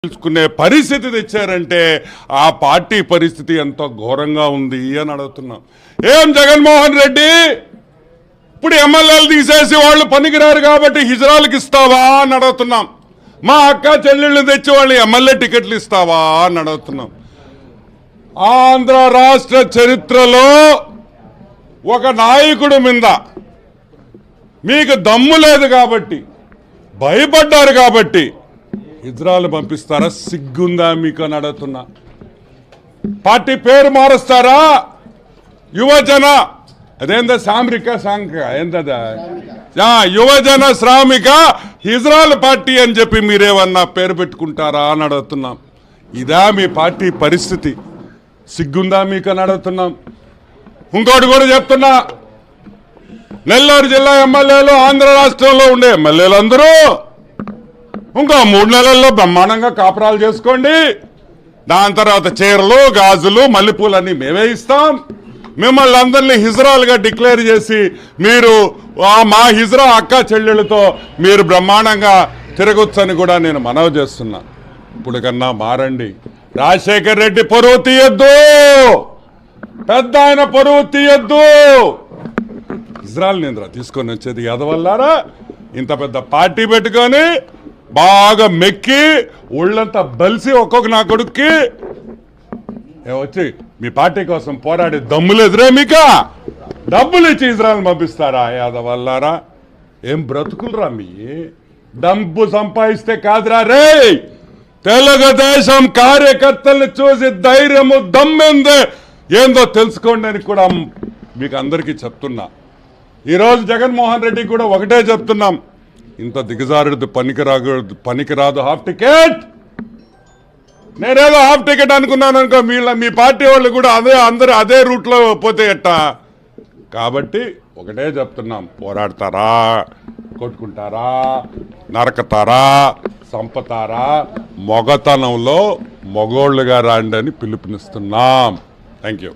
తెలుసుకునే పరిస్థితి తెచ్చారంటే ఆ పార్టీ పరిస్థితి ఎంత ఘోరంగా ఉంది అని అడుగుతున్నాం. ఏం జగన్మోహన్ రెడ్డి ఇప్పుడు ఎమ్మెల్యేలు తీసేసి వాళ్ళు పనికిరారు కాబట్టి హిజరాలకు ఇస్తావా అని అడుగుతున్నాం. మా అక్క చెల్లెళ్ళు తెచ్చి వాళ్ళు ఎమ్మెల్యే టికెట్లు ఇస్తావా అని అడుగుతున్నాం. ఆంధ్ర రాష్ట్ర చరిత్రలో ఒక నాయకుడు మీద మీకు దమ్ము లేదు కాబట్టి భయపడ్డారు కాబట్టి హిజ్రాలు పంపిస్తారా? సిగ్గుందా మీకు అని అడుగుతున్నా. పార్టీ పేరు మారుస్తారా? యువజన అదేందా సామ్రిక సాంఘిక ఏందా యువజన శ్రామిక హిజ్రాల్ పార్టీ అని చెప్పి మీరేమన్నా పేరు పెట్టుకుంటారా అని అడుగుతున్నాం. ఇదా మీ పార్టీ పరిస్థితి? సిగ్గుందా మీకు అని అడుగుతున్నాం. ఇంకోటి కూడా చెప్తున్నా, నెల్లూరు జిల్లా ఎమ్మెల్యేలు ఆంధ్ర రాష్ట్రంలో ఉండే ఎమ్మెల్యేలు అందరూ ఇంకో 3 నెలల్లో బ్రహ్మాండంగా కాపురాలు చేసుకోండి. దాని తర్వాత చీరలు గాజులు మల్లెపూలన్నీ మేమే ఇస్తాం. మిమ్మల్ని అందరినీ హిజ్రాలుగా డిక్లేర్ చేసి మీరు మా హిజ్రా అక్క చెల్లెళ్ళతో మీరు బ్రహ్మాండంగా తిరగొచ్చని కూడా నేను మనవి చేస్తున్నా. ఇప్పుడు కన్నా మారండి. రాజశేఖర్ రెడ్డి పరువు తీయొద్దు, పెద్ద ఆయన పరువు తీయొద్దు. ఇజ్రాయల్ నింద్ర తీసుకొని వచ్చేది ఎదవల్లారా? ఇంత పెద్ద పార్టీ పెట్టుకొని బాగా మెక్కి ఒళ్ళంతా బలిసి ఒక్కొక్క నా కొడుక్కి వచ్చి మీ పార్టీ కోసం పోరాడి దమ్ములు ఎదురే మీక డబ్బులు ఇచ్చి ఇజ్రాయల్ పంపిస్తారా? యాదవల్లారా ఏం బ్రతుకులరా మీ? డబ్బు సంపాదిస్తే కాదురా రే. తెలుగుదేశం కార్యకర్తల్ని చూసి ధైర్యము దమ్మెందే ఏందో తెలుసుకోండి అని కూడా మీకు అందరికీ చెప్తున్నా. ఈరోజు జగన్మోహన్ రెడ్డి కూడా ఒకటే చెప్తున్నాం, ఇంత దిగజారుడు పనికిరాదు హాఫ్ టికెట్. నేనేదో హాఫ్ టికెట్ అనుకున్నాను అనుకో, మీ పార్టీ వాళ్ళు కూడా అందరూ అదే రూట్లో పోతే ఎట్టా? కాబట్టి ఒకటే చెప్తున్నాం, పోరాడతారా, కొట్టుకుంటారా, నరకతారా, సంపతారా, మొగతనంలో మొగోళ్ళుగా రాండి అని పిలుపునిస్తున్నాం. Thank you.